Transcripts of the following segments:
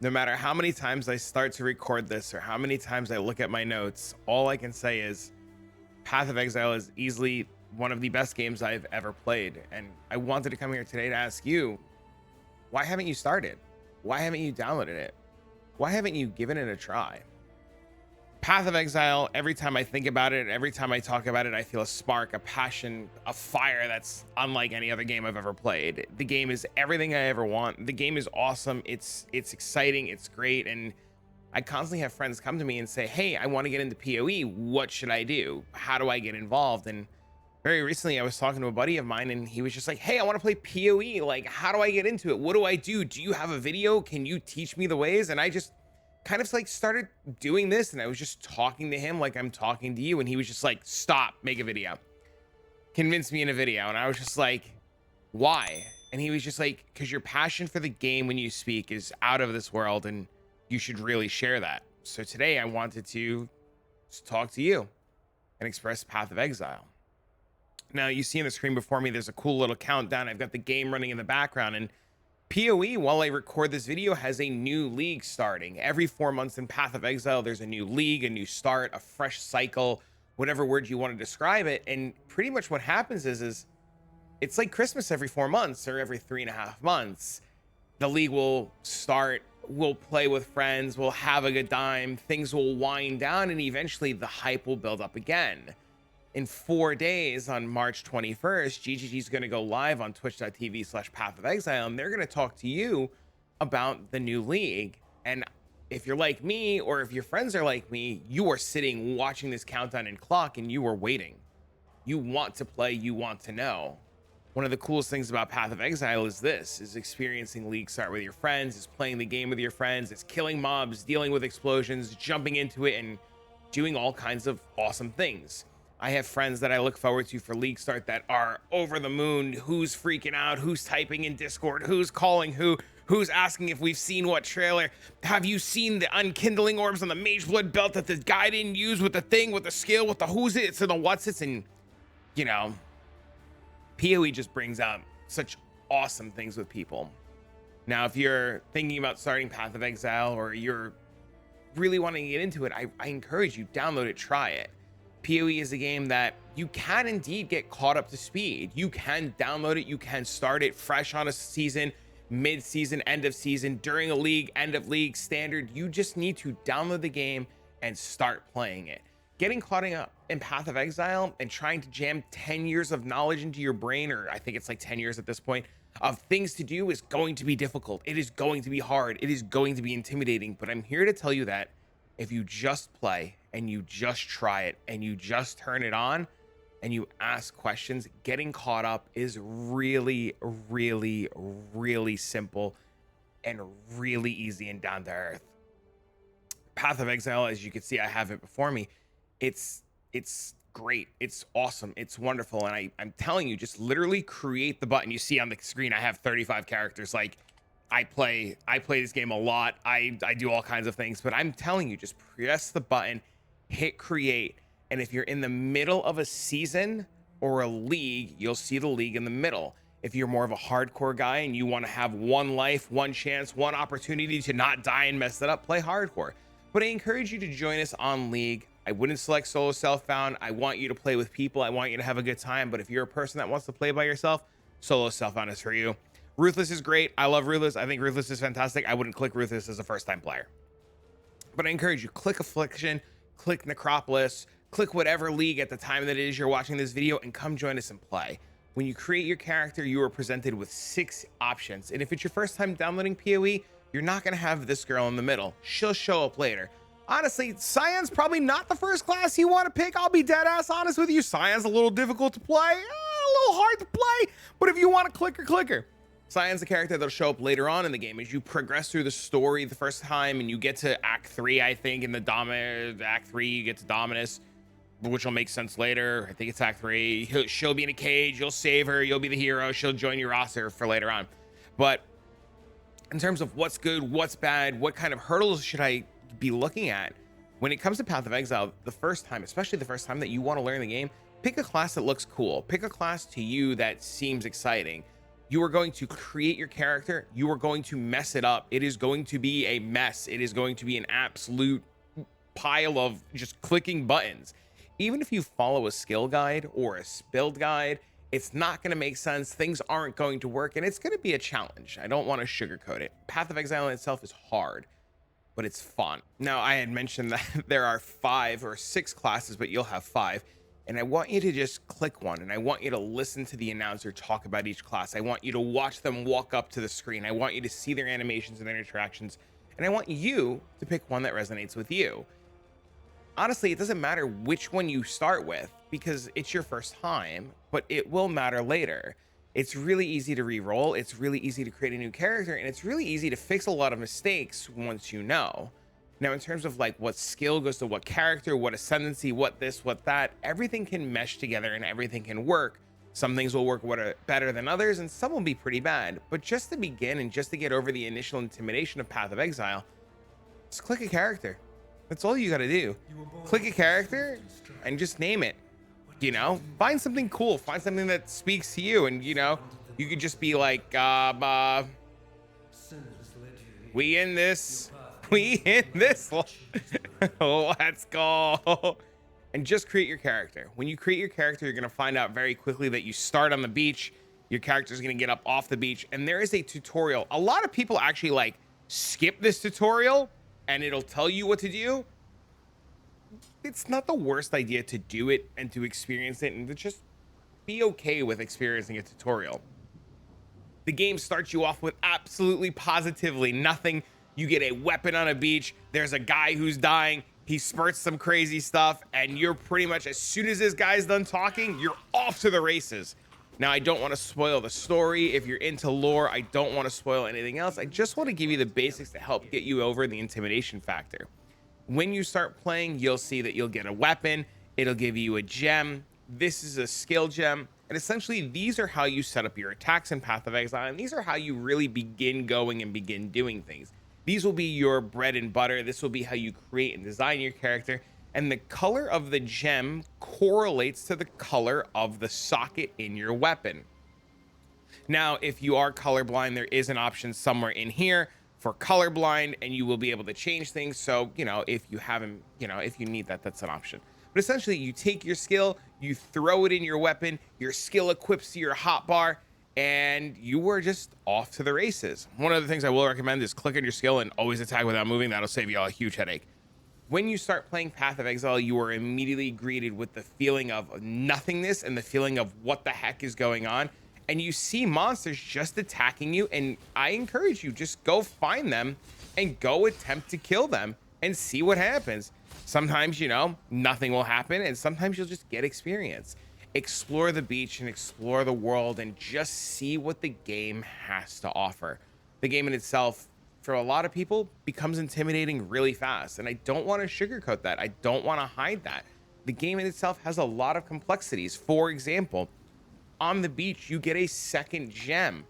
No matter how many times I start to record this or how many times I look at my notes, all I can say is Path of Exile is easily one of the best games I've ever played. And I wanted to come here today to ask you, why haven't you started? Why haven't you downloaded it? Why haven't you given it a try? Path of Exile, every time I think about it, every time I talk about it, I feel a spark, a passion, a fire that's unlike any other game I've ever played. The game is everything I ever want. The game is awesome. It's exciting. It's great. And I constantly have friends come to me and say, hey, I want to get into PoE. What should I do? How do I get involved? And very recently, I was talking to a buddy of mine and he was just like, hey, I want to play PoE. Like, how do I get into it? What do I do? Do you have a video? Can you teach me the ways? And I just kind of like started doing this, and I was just talking to him like I'm talking to you, and he was just like, stop, make a video, convince me in a video. And I was just like, why? And he was just like, because your passion for the game when you speak is out of this world, and you should really share that. So today I wanted to just talk to you and express Path of Exile. Now you see on the screen before me there's a cool little countdown. I've got the game running in the background, and PoE, while I record this video, has a new league starting. Every 4 months in Path of Exile, there's a new league, a new start, a fresh cycle, whatever word you want to describe it. And pretty much what happens is it's like Christmas every 4 months or every 3.5 months. The league will start, we'll play with friends, we'll have a good time, things will wind down, and eventually the hype will build up again. In 4 days on March 21st, GGG is going to go live on twitch.tv/Path of Exile, and they're going to talk to you about the new league. And if you're like me, or if your friends are like me, you are sitting watching this countdown and clock, and you are waiting. You want to play, you want to know. One of the coolest things about Path of Exile is this, is experiencing league start with your friends, is playing the game with your friends, is killing mobs, dealing with explosions, jumping into it, and doing all kinds of awesome things. I have friends that I look forward to for league start that are over the moon. Who's freaking out? Who's typing in Discord? Who's calling who? Who's asking if we've seen what trailer? Have you seen the unkindling orbs on the mage blood belt that the guy didn't use with the thing, with the skill, with the who's it's and the what's it's? And, you know, PoE just brings out such awesome things with people. Now, if you're thinking about starting Path of Exile, or you're really wanting to get into it, I encourage you, download it, try it. PoE is a game that you can indeed get caught up to speed. You can download it, you can start it fresh on a season, mid-season, end of season, during a league, end of league, standard. You just need to download the game and start playing it. Getting caught up in Path of Exile and trying to jam 10 years of knowledge into your brain, or I think it's like 10 years at this point, of things to do is going to be difficult. It is going to be hard. It is going to be intimidating. But I'm here to tell you that if you just play and you just try it and you just turn it on and you ask questions, getting caught up is really, really, really simple and really easy and down to earth. Path of Exile, as you can see, I have it before me. It's great. It's awesome. It's wonderful. And I'm telling you, just literally create the button. You see on the screen, I have 35 characters. Like, I play this game a lot. I do all kinds of things, but I'm telling you, just press the button, hit create. And if you're in the middle of a season or a league, you'll see the league in the middle. If you're more of a hardcore guy and you want to have one life, one chance, one opportunity to not die and mess it up, play hardcore. But I encourage you to join us on league. I wouldn't select solo self-found. I want you to play with people. I want you to have a good time. But if you're a person that wants to play by yourself, solo self-found is for you. Ruthless is great. I love Ruthless. I think Ruthless is fantastic. I wouldn't click Ruthless as a first-time player. But I encourage you, click Affliction, click Necropolis, click whatever league at the time that it is you're watching this video, and come join us and play. When you create your character, you are presented with 6 options. And if it's your first time downloading PoE, you're not going to have this girl in the middle. She'll show up later. Honestly, Cyan's probably not the first class you want to pick. I'll be dead ass honest with you. Cyan's a little difficult to play, a little hard to play, but if you want to click her. Cyan's the character that'll show up later on in the game as you progress through the story the first time, and you get to Act 3, I think, in the Act 3, you get to Dominus, which will make sense later. I think it's Act 3. She'll be in a cage, you'll save her, you'll be the hero, she'll join your roster for later on. But in terms of what's good, what's bad, what kind of hurdles should I be looking at, when it comes to Path of Exile, the first time, especially the first time that you want to learn the game, pick a class that looks cool. Pick a class to you that seems exciting. You are going to create your character. You are going to mess it up. It is going to be a mess. It is going to be an absolute pile of just clicking buttons. Even if you follow a skill guide or a build guide, it's not going to make sense. Things aren't going to work, and it's going to be a challenge. I don't want to sugarcoat it. Path of Exile in itself is hard, but it's fun. Now, I had mentioned that there are 5 or 6 classes, but you'll have 5. And I want you to just click one, and I want you to listen to the announcer talk about each class. I want you to watch them walk up to the screen. I want you to see their animations and their interactions, and I want you to pick one that resonates with you. Honestly, it doesn't matter which one you start with because it's your first time, but it will matter later. It's really easy to re-roll. It's really easy to create a new character, and it's really easy to fix a lot of mistakes once you know. Now, in terms of like what skill goes to what character, what ascendancy, what this, what that, everything can mesh together and everything can work. Some things will work better than others, and some will be pretty bad. But just to begin and just to get over the initial intimidation of Path of Exile, just click a character. That's all you got to do. Click a character and just name it. You know, find something cool. Find something that speaks to you, and you know, you could just be like, we in this. We in this. Let's go. And just create your character. When you create your character, you're going to find out very quickly that you start on the beach. Your character is going to get up off the beach, and there is a tutorial. A lot of people actually like skip this tutorial, and it'll tell you what to do. It's not the worst idea to do it and to experience it and to just be okay with experiencing a tutorial. The game starts you off with absolutely positively nothing. You get a weapon on a beach. There's a guy who's dying. He spurts some crazy stuff, and you're pretty much, as soon as this guy's done talking, you're off to the races. Now, I don't want to spoil the story. If you're into lore, I don't want to spoil anything else. I just want to give you the basics to help get you over the intimidation factor. When you start playing, you'll see that you'll get a weapon. It'll give you a gem. This is a skill gem. And essentially, these are how you set up your attacks in Path of Exile. And these are how you really begin going and begin doing things. These will be your bread and butter. This will be how you create and design your character. And the color of the gem correlates to the color of the socket in your weapon. Now, if you are colorblind, there is an option somewhere in here for colorblind, and you will be able to change things. So, you know, if you haven't, you know, if you need that, that's an option. But essentially, you take your skill, you throw it in your weapon, your skill equips to your hotbar, and you are just off to the races. One of the things I will recommend is click on your skill and always attack without moving. That'll save you all a huge headache. When you start playing Path of Exile, you are immediately greeted with the feeling of nothingness and the feeling of what the heck is going on. And you see monsters just attacking you, and I encourage you, just go find them and go attempt to kill them and see what happens. Sometimes, you know, nothing will happen, and sometimes you'll just get experience. Explore the beach and explore the world and just see what the game has to offer. The game in itself, for a lot of people, becomes intimidating really fast, and I don't want to sugarcoat that. I don't want to hide that. The game in itself has a lot of complexities. For example, on the beach, you get a second gem.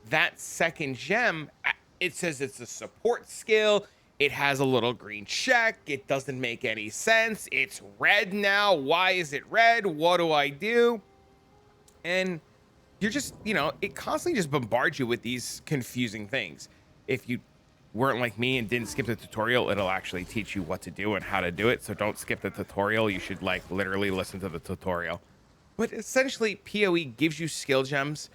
That second gem, it says it's a support skill. It has a little green check. It doesn't make any sense. It's red now. Why is it red? What do I do? And you're just, you know, it constantly just bombards you with these confusing things. If you weren't like me and didn't skip the tutorial, it'll actually teach you what to do and how to do it. So don't skip the tutorial. You should like literally listen to the tutorial. But essentially, PoE gives you skill gems.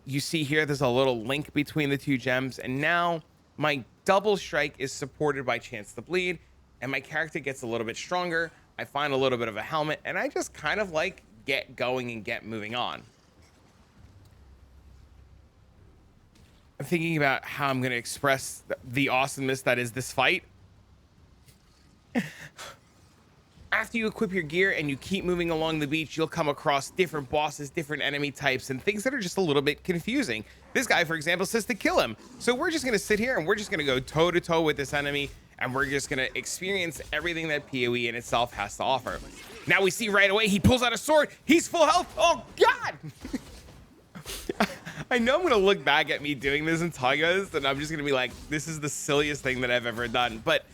You see here, there's a little link between the two gems. And now my double strike is supported by Chance to Bleed, and my character gets a little bit stronger. I find a little bit of a helmet, and I just kind of like get going and get moving on. I'm thinking about how I'm going to express the awesomeness that is this fight. After you equip your gear and you keep moving along the beach, you'll come across different bosses, different enemy types, and things that are just a little bit confusing. This guy, for example, says to kill him. So we're just going to sit here and we're just going to go toe-to-toe with this enemy, and we're just going to experience everything that PoE in itself has to offer. Now we see right away, he pulls out a sword. He's full health. Oh, God! I know I'm going to look back at me doing this and talking about this, and I'm just going to be like, this is the silliest thing that I've ever done. But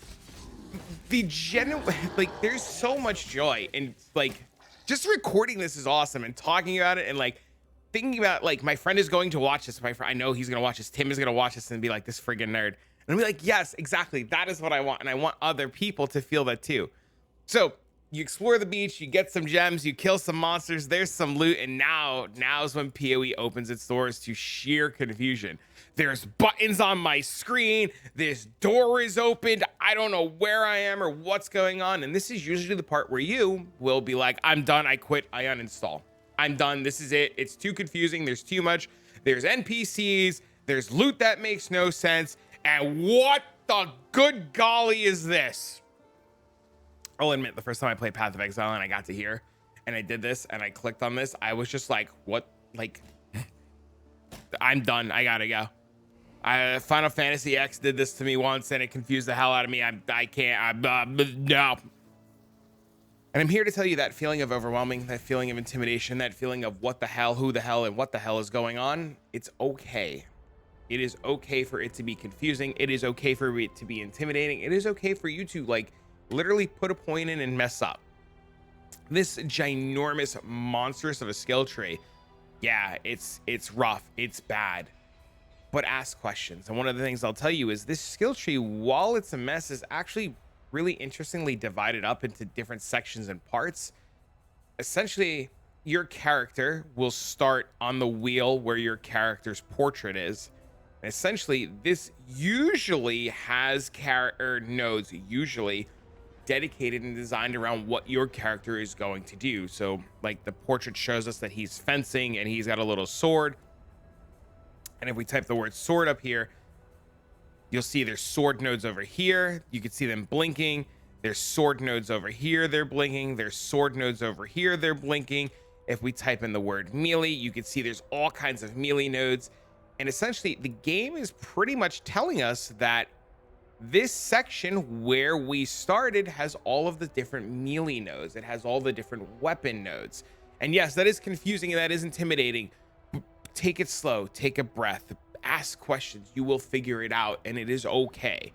the genuine, like, there's so much joy in, like, just recording this is awesome, and talking about it, and, like, thinking about, like, my friend is going to watch this. My friend, I know he's gonna watch this. Tim is gonna watch this and be like, this friggin' nerd. And I'll be like, yes, exactly. That is what I want. And I want other people to feel that too. So you explore the beach, you get some gems, you kill some monsters, there's some loot, and now's when PoE opens its doors to sheer confusion. There's buttons on my screen, this door is opened, I don't know where I am or what's going on, and this is usually the part where you will be like, I'm done, I quit, I uninstall. I'm done, this is it, it's too confusing, there's too much, there's NPCs, there's loot that makes no sense, and what the good golly is this? I'll admit, the first time I played Path of Exile and I got to here and I did this and I clicked on this, I was just like, what? Like, I'm done. I gotta go. Final Fantasy X did this to me once and it confused the hell out of me. I can't, no. And I'm here to tell you that feeling of overwhelming, that feeling of intimidation, that feeling of what the hell, who the hell, and what the hell is going on. It's okay. It is okay for it to be confusing. It is okay for it to be intimidating. It is okay for you to, like, literally put a point in and mess up. This ginormous monstrous of a skill tree, yeah, it's rough, it's bad, but ask questions. And one of the things I'll tell you is this skill tree, while it's a mess, is actually really interestingly divided up into different sections and parts. Essentially, your character will start on the wheel where your character's portrait is. And essentially, this usually has character nodes, usually dedicated and designed around what your character is going to do. So, like, the portrait shows us that he's fencing and he's got a little sword. And if we type the word sword up here, you'll see there's sword nodes over here. You can see them blinking. There's sword nodes over here, they're blinking. There's sword nodes over here, they're blinking. If we type in the word melee, you can see there's all kinds of melee nodes. And essentially, the game is pretty much telling us that this section where we started has all of the different melee nodes. It has all the different weapon nodes. And yes, that is confusing and that is intimidating. Take it slow, take a breath, ask questions. You will figure it out and it is okay.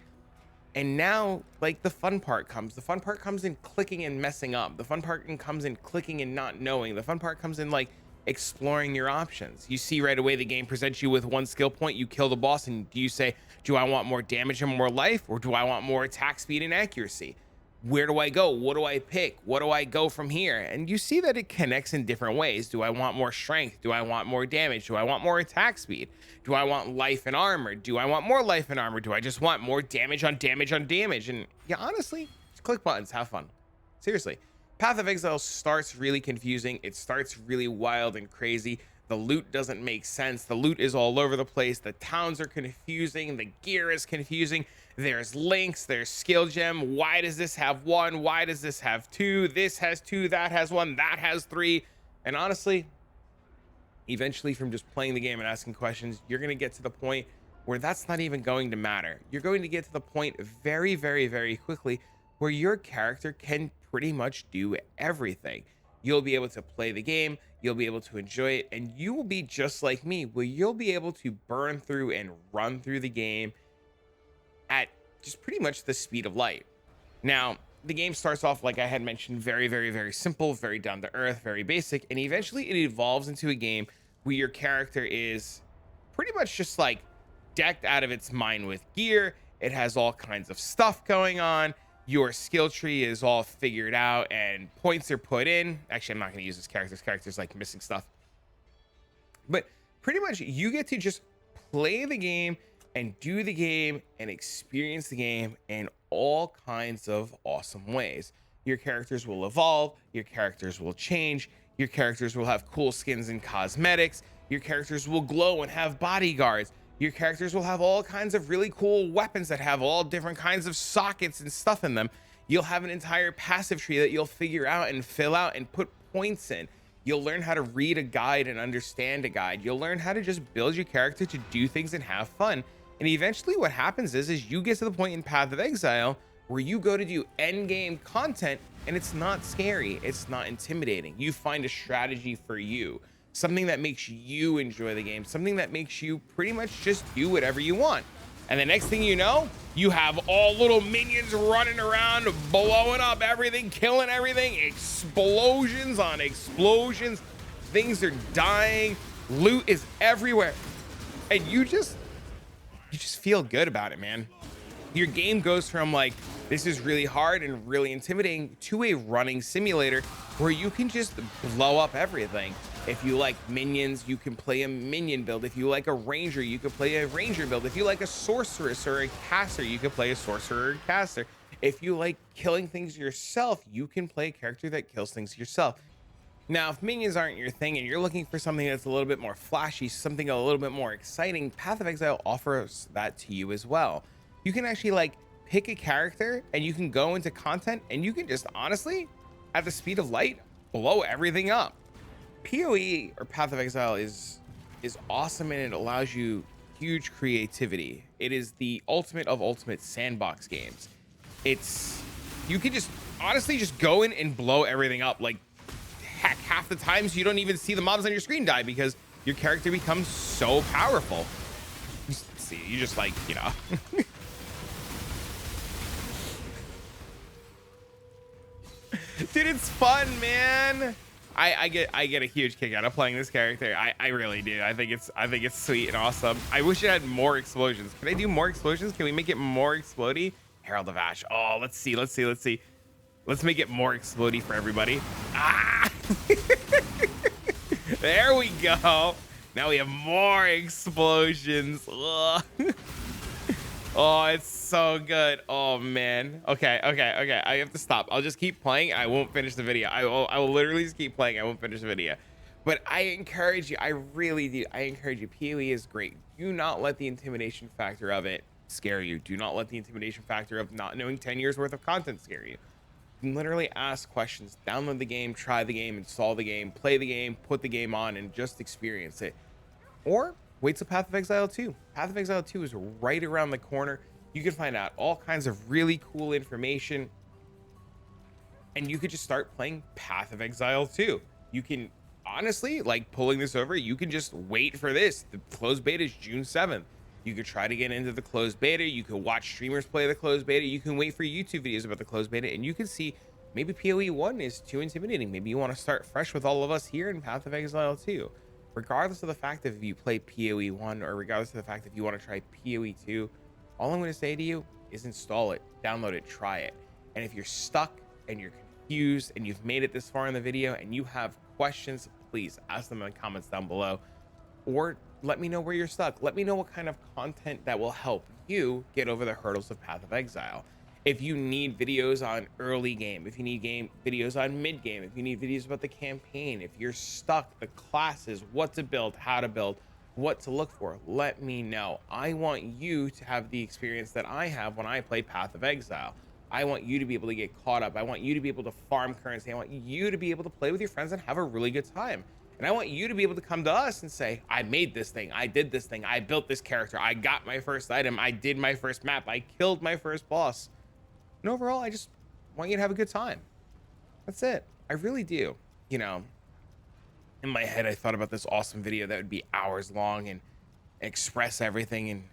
And now, like, the fun part comes. The fun part comes in clicking and messing up. The fun part comes in clicking and not knowing. The fun part comes in, like, exploring your options. You see right away the game presents you with one skill point, you kill the boss, and do you say, do I want more damage and more life, or do I want more attack speed and accuracy? Where do I go? What do I pick? What do I go from here? And you see that it connects in different ways. Do I want more strength? Do I want more damage? Do I want more attack speed? Do I want life and armor? Do I want more life and armor? Do I just want more damage on damage on damage? And yeah, honestly, just click buttons, have fun. Seriously. Path of Exile starts really confusing. It starts really wild and crazy. The loot doesn't make sense. The loot is all over the place. The towns are confusing. The gear is confusing. There's links, there's skill gem. Why does this have one? Why does this have two? This has two, that has one, that has three. And honestly, eventually from just playing the game and asking questions, you're going to get to the point where that's not even going to matter. You're going to get to the point very, very, very quickly where your character can pretty much do everything. You'll be able to play the game, you'll be able to enjoy it, and you will be just like me, where you'll be able to burn through and run through the game at just pretty much the speed of light. Now, the game starts off, like I had mentioned, very, very, very simple, very down to earth, very basic, and eventually it evolves into a game where your character is pretty much just like decked out of its mind with gear. It has all kinds of stuff going on. Your skill tree is all figured out and points are put in. Actually, I'm not going to use this character. This character's like missing stuff. But pretty much you get to just play the game and do the game and experience the game in all kinds of awesome ways. Your characters will evolve. Your characters will change. Your characters will have cool skins and cosmetics. Your characters will glow and have bodyguards. Your characters will have all kinds of really cool weapons that have all different kinds of sockets and stuff in them. You'll have an entire passive tree that you'll figure out and fill out and put points in. You'll learn how to read a guide and understand a guide. You'll learn how to just build your character to do things and have fun. And eventually what happens is you get to the point in Path of Exile where you go to do endgame content and it's not scary. It's not intimidating. You find a strategy for you. Something that makes you enjoy the game, something that makes you pretty much just do whatever you want. And the next thing you know, you have all little minions running around, blowing up everything, killing everything, explosions on explosions. Things are dying. Loot is everywhere. And you just feel good about it, man. Your game goes from like, this is really hard and really intimidating, to a running simulator where you can just blow up everything. If you like minions, you can play a minion build. If you like a ranger, you can play a ranger build. If you like a sorceress or a caster, you can play a sorcerer or a caster. If you like killing things yourself, you can play a character that kills things yourself. Now, if minions aren't your thing and you're looking for something that's a little bit more flashy, something a little bit more exciting, Path of Exile offers that to you as well. You can actually like pick a character and you can go into content and you can just honestly, at the speed of light, blow everything up. POE or Path of Exile is awesome, and it allows you huge creativity. It is the ultimate of ultimate sandbox games. You can just honestly just go in and blow everything up. Like, heck, half the times you don't even see the mobs on your screen die because your character becomes so powerful. You just like, you know. Dude, it's fun, man. I get a huge kick out of playing this character. I really do. I think it's sweet and awesome. I wish it had more explosions. Can I do more explosions? Can we make it more explodey? Herald of Ash. Oh, let's see. Let's make it more explodey for everybody. Ah! There we go. Now we have more explosions. Ugh. Oh, it's so good. Oh man. Okay. I have to stop. I'll just keep playing. I won't finish the video. I will literally just keep playing. I won't finish the video. But I encourage you. I really do. I encourage you. POE is great. Do not let the intimidation factor of it scare you. Do not let the intimidation factor of not knowing 10 years worth of content scare you. You can literally ask questions, download the game, try the game, install the game, play the game, put the game on, and just experience it. Or wait till Path of Exile 2. Path of Exile 2 is right around the corner. You can find out all kinds of really cool information, and you could just start playing Path of Exile 2. You can honestly, like, pulling this over, you can just wait for this. The closed beta is June 7th. You could try to get into the closed beta. You could watch streamers play the closed beta. You can wait for YouTube videos about the closed beta, and you can see maybe POE 1 is too intimidating. Maybe you want to start fresh with all of us here in Path of Exile 2. Regardless of the fact if you play POE 1 or regardless of the fact if you want to try POE 2, all I'm going to say to you is install it, download it, try it. And if you're stuck and you're confused and you've made it this far in the video and you have questions, please ask them in the comments down below, or let me know where you're stuck. Let me know what kind of content that will help you get over the hurdles of Path of Exile. If you need videos on early game, if you need videos on mid game, if you need videos about the campaign, if you're stuck, the classes, what to build, how to build, what to look for, let me know. I want you to have the experience that I have when I play Path of Exile. I want you to be able to get caught up. I want you to be able to farm currency. I want you to be able to play with your friends and have a really good time. And I want you to be able to come to us and say, I made this thing, I did this thing, I built this character, I got my first item, I did my first map, I killed my first boss. And overall, I just want you to have a good time. That's it. I really do. You know, in my head, I thought about this awesome video that would be hours long and express everything. And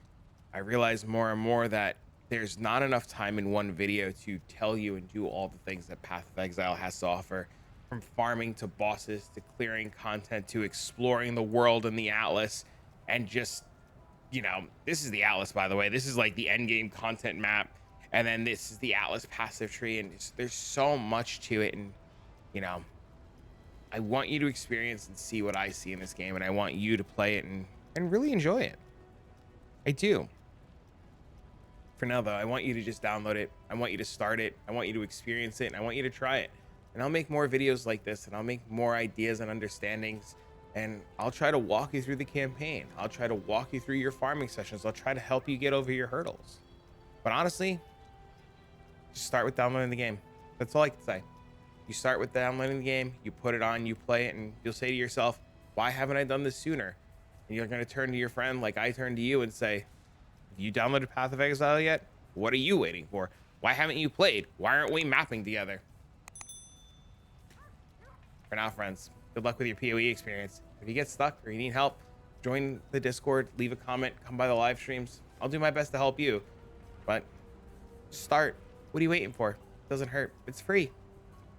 I realized more and more that there's not enough time in one video to tell you and do all the things that Path of Exile has to offer. From farming to bosses to clearing content to exploring the world and the Atlas. And just, you know, this is the Atlas, by the way. This is like the endgame content map. And then this is the Atlas passive tree, and there's so much to it. And, you know, I want you to experience and see what I see in this game, and I want you to play it and really enjoy it. I do. For now, though, I want you to just download it. I want you to start it. I want you to experience it, and I want you to try it. And I'll make more videos like this, and I'll make more ideas and understandings, and I'll try to walk you through the campaign. I'll try to walk you through your farming sessions. I'll try to help you get over your hurdles. But honestly, just start with downloading the game. That's all I can say. You start with downloading the game, you put it on, you play it, and you'll say to yourself, why haven't I done this sooner? And you're going to turn to your friend like I turned to you and say, have you downloaded Path of Exile yet? What are you waiting for? Why haven't you played? Why aren't we mapping together? For now, friends, good luck with your POE experience. If you get stuck or you need help, join the Discord, leave a comment, come by the live streams. I'll do my best to help you. But start. What are you waiting for? It doesn't hurt. It's free.